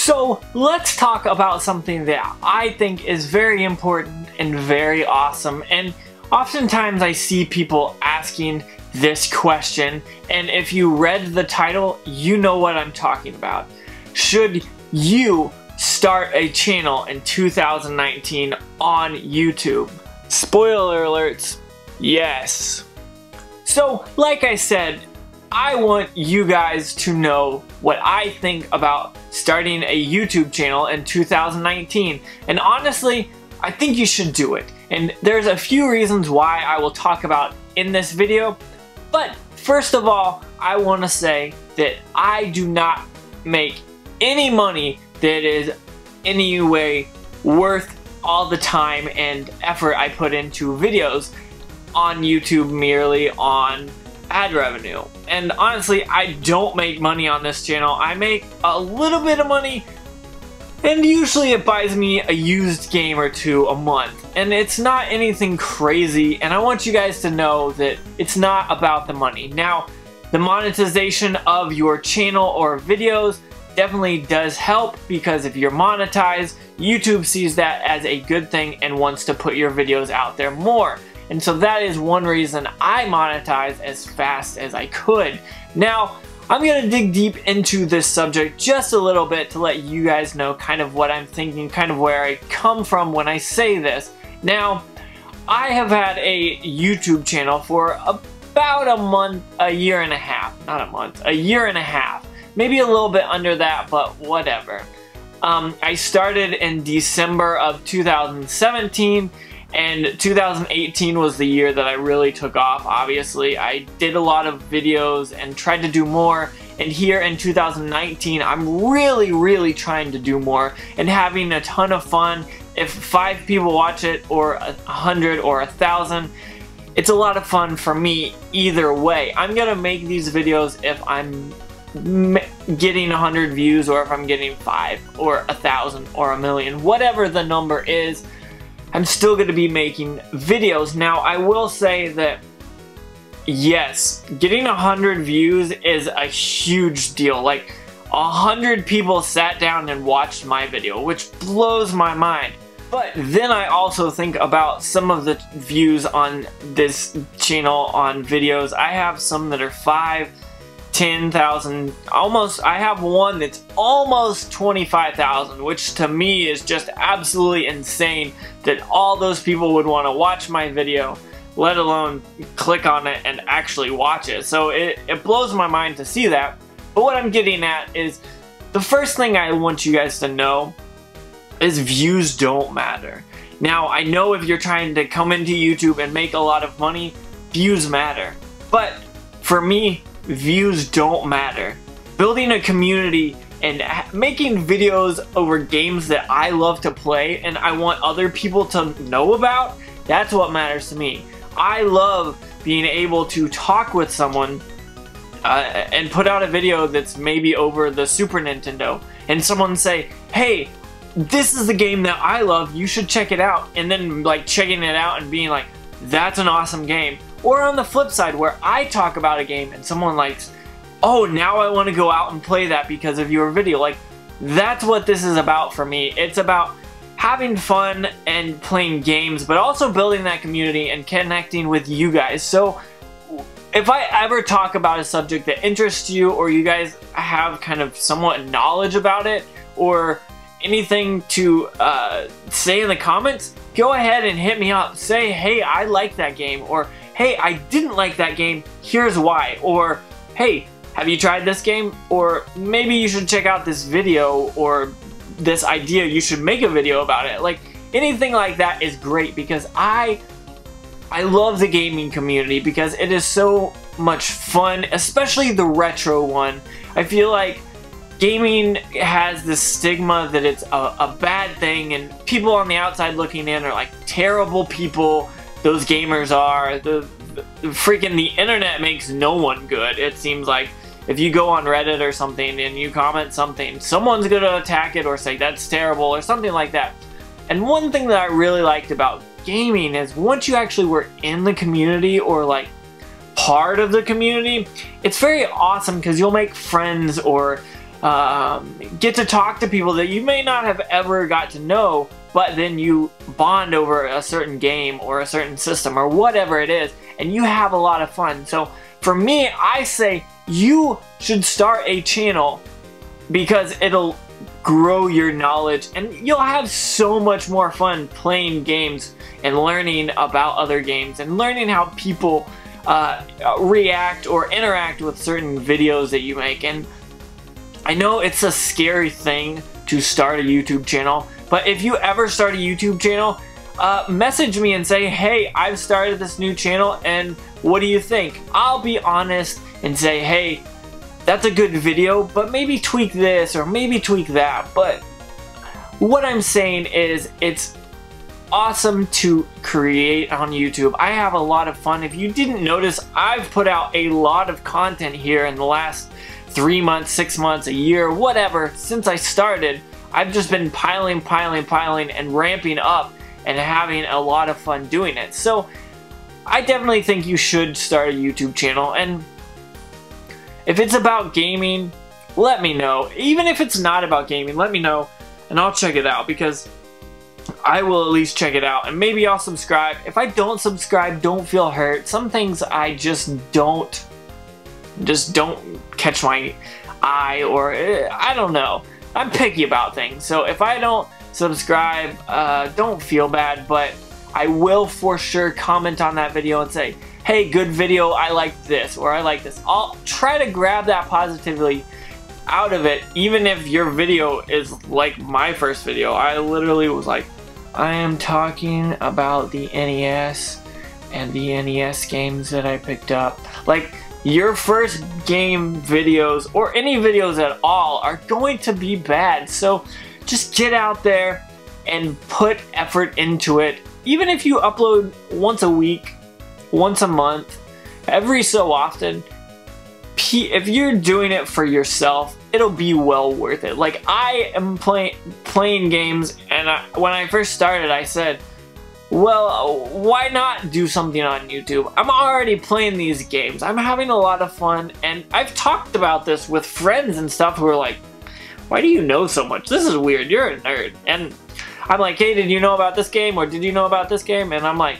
So let's talk about something that I think is very important and very awesome, and oftentimes I see people asking this question, and if you read the title, you know what I'm talking about. Should you start a channel in 2019 on YouTube? Spoiler alerts, yes. So like I said, I want you guys to know what I think about starting a YouTube channel in 2019. And honestly, I think you should do it. And there's a few reasons why I will talk about in this video. But first of all, I want to say that I do not make any money that is any way worth all the time and effort I put into videos on YouTube merely on ad revenue. And honestly, I don't make money on this channel. I make a little bit of money, and usually it buys me a used game or two a month. And it's not anything crazy, and I want you guys to know that it's not about the money. Now, the monetization of your channel or videos definitely does help, because if you're monetized, YouTube sees that as a good thing and wants to put your videos out there more. And so that is one reason I monetize as fast as I could. Now, I'm going to dig deep into this subject just a little bit to let you guys know kind of what I'm thinking, kind of where I come from when I say this. Now, I have had a YouTube channel for about a year and a half. Not a month, a year and a half. Maybe a little bit under that, but whatever. I started in December of 2017. And 2018 was the year that I really took off. Obviously, I did a lot of videos and tried to do more. And here in 2019, I'm really trying to do more and having a ton of fun. If 5 people watch it, or 100 or 1,000, it's a lot of fun for me either way. I'm gonna make these videos if I'm getting 100 views, or if I'm getting 5 or 1,000 or 1,000,000, whatever the number is. I'm still going to be making videos. Now, I will say that, yes, getting 100 views is a huge deal. Like, 100 people sat down and watched my video, which blows my mind. But then I also think about some of the views on this channel on videos. I have some that are 5,000, 10,000, almost. I have one that's almost 25,000, which to me is just absolutely insane that all those people would want to watch my video, let alone click on it and actually watch it. So it blows my mind to see that. But what I'm getting at is, the first thing I want you guys to know is views don't matter. Now, I know if you're trying to come into YouTube and make a lot of money, views matter. But for me, views don't matter. Building a community and making videos over games that I love to play and I want other people to know about, that's what matters to me. I love being able to talk with someone and put out a video that's maybe over the Super Nintendo, and someone say, hey, this is the game that I love, you should check it out, and then like checking it out and being like, that's an awesome game. Or on the flip side, where I talk about a game and someone likes, oh, now I want to go out and play that because of your video. Like, that's what this is about for me. It's about having fun and playing games, but also building that community and connecting with you guys. So if I ever talk about a subject that interests you, or you guys have kind of somewhat knowledge about it, or anything to say in the comments, go ahead and hit me up. Say, hey, I like that game, or hey, I didn't like that game, here's why, or hey, have you tried this game, or maybe you should check out this video, or this idea, you should make a video about it. Like, anything like that is great, because I love the gaming community because it is so much fun, especially the retro one. I feel like gaming has this stigma that it's a bad thing, and people on the outside looking in are like terrible people. Those gamers are. The internet makes no one good. It seems like if you go on Reddit or something and you comment something, someone's gonna attack it or say that's terrible or something like that. And one thing that I really liked about gaming is once you actually were in the community, or like part of the community, it's very awesome because you'll make friends, or get to talk to people that you may not have ever got to know, but then you bond over a certain game or a certain system or whatever it is, and you have a lot of fun. So for me, I say you should start a channel because it'll grow your knowledge and you'll have so much more fun playing games and learning about other games and learning how people react or interact with certain videos that you make. And I know it's a scary thing to start a YouTube channel, but if you ever start a YouTube channel, message me and say, hey, I've started this new channel and what do you think? I'll be honest and say, hey, that's a good video, but maybe tweak this or maybe tweak that. But what I'm saying is it's awesome to create on YouTube. I have a lot of fun. If you didn't notice, I've put out a lot of content here in the last 3 months, 6 months, a year, whatever. Since I started, I've just been piling and ramping up and having a lot of fun doing it. So I definitely think you should start a YouTube channel, and if it's about gaming, let me know. Even if it's not about gaming, let me know and I'll check it out, because I will at least check it out and maybe I'll subscribe. If I don't subscribe, don't feel hurt. Some things I just don't catch my eye, or I don't know. I'm picky about things. So if I don't subscribe, don't feel bad, but I will for sure comment on that video and say, hey, good video, I like this, or I like this. I'll try to grab that positively out of it, even if your video is like my first video. I literally was like, I am talking about the NES and the NES games that I picked up. Like, your first game videos, or any videos at all, are going to be bad. So just get out there and put effort into it. Even if you upload once a week, once a month, every so often, if you're doing it for yourself, it'll be well worth it. Like, I am playing games, and when I first started, I said, well, why not do something on YouTube? I'm already playing these games. I'm having a lot of fun, and I've talked about this with friends and stuff who are like, why do you know so much? This is weird. You're a nerd. And I'm like, hey, did you know about this game? Or did you know about this game? And I'm like,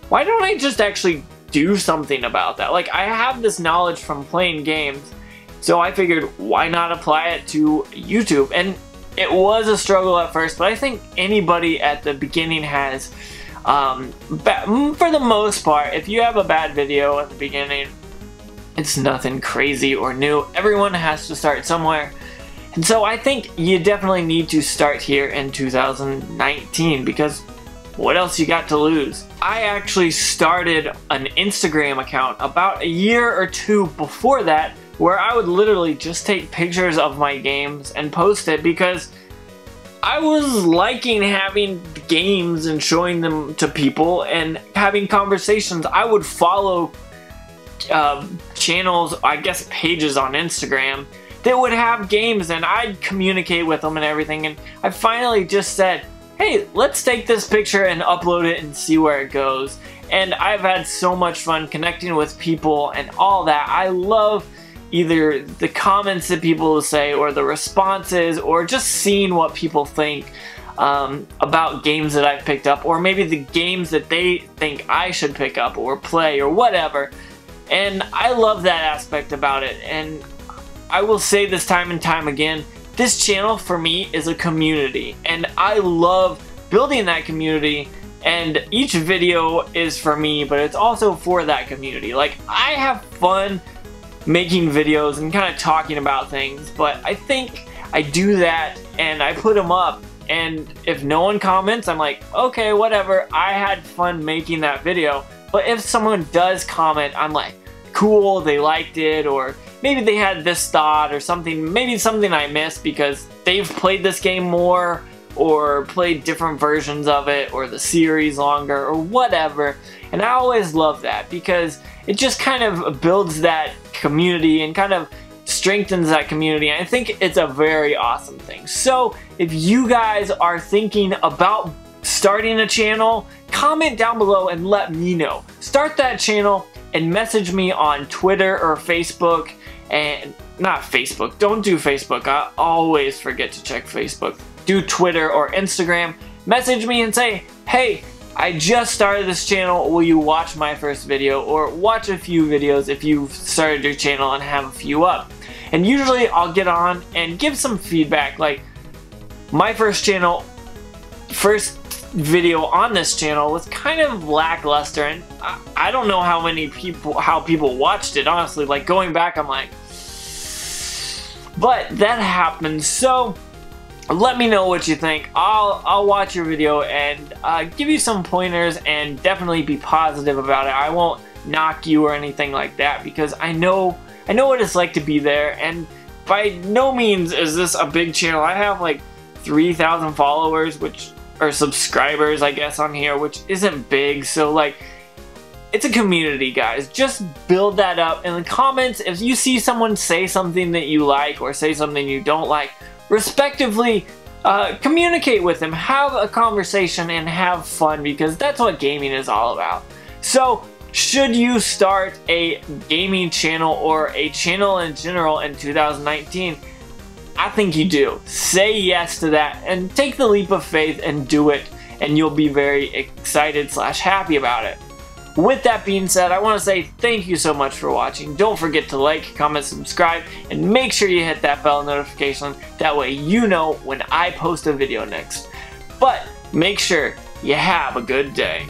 why don't I just actually do something about that? Like, I have this knowledge from playing games, so I figured, why not apply it to YouTube? And it was a struggle at first, but I think anybody at the beginning has, for the most part, if you have a bad video at the beginning, it's nothing crazy or new. Everyone has to start somewhere. And so I think you definitely need to start here in 2019, because what else you got to lose? I actually started an Instagram account about a year or two before that, where I would literally just take pictures of my games and post it, because I was liking having games and showing them to people and having conversations. I would follow channels, I guess pages on Instagram, that would have games, and I'd communicate with them and everything. And I finally just said, hey, let's take this picture and upload it and see where it goes. And I've had so much fun connecting with people and all that. I love either the comments that people say, or the responses, or just seeing what people think about games that I've picked up, or maybe the games that they think I should pick up or play or whatever. And I love that aspect about it. And I will say this time and time again, this channel for me is a community, and I love building that community, and each video is for me, but it's also for that community. Like, I have fun making videos and kind of talking about things, but I think I do that and I put them up, and if no one comments, I'm like, okay, whatever, I had fun making that video. But if someone does comment, I'm like, cool, they liked it, or maybe they had this thought or something, maybe something I missed because they've played this game more, or played different versions of it, or the series longer, or whatever. And I always love that, because it just kind of builds that community and kind of strengthens that community. I think it's a very awesome thing. So if you guys are thinking about starting a channel, comment down below and let me know. Start that channel and message me on Twitter or Facebook, and not Facebook. Don't do Facebook. I always forget to check Facebook. Do Twitter or Instagram. Message me and say, hey, I just started this channel. Will you watch my first video? Or watch a few videos if you've started your channel and have a few up. And usually I'll get on and give some feedback. Like my first video on this channel was kind of lackluster, and I don't know how people watched it, honestly. Like going back, I'm like, but that happened. So let me know what you think. I'll watch your video and give you some pointers, and definitely be positive about it. I won't knock you or anything like that, because I know what it's like to be there. And by no means is this a big channel. I have like 3,000 followers, or subscribers, I guess, on here, which isn't big. So like, it's a community, guys. Just build that up. In the comments, if you see someone say something that you like or say something you don't like, respectively, communicate with them, have a conversation, and have fun, because that's what gaming is all about. So should you start a gaming channel or a channel in general in 2019? I think you do. Say yes to that and take the leap of faith and do it, and you'll be very excited / happy about it. With that being said, I want to say thank you so much for watching. Don't forget to like, comment, subscribe, and make sure you hit that bell notification. That way you know when I post a video next. But make sure you have a good day.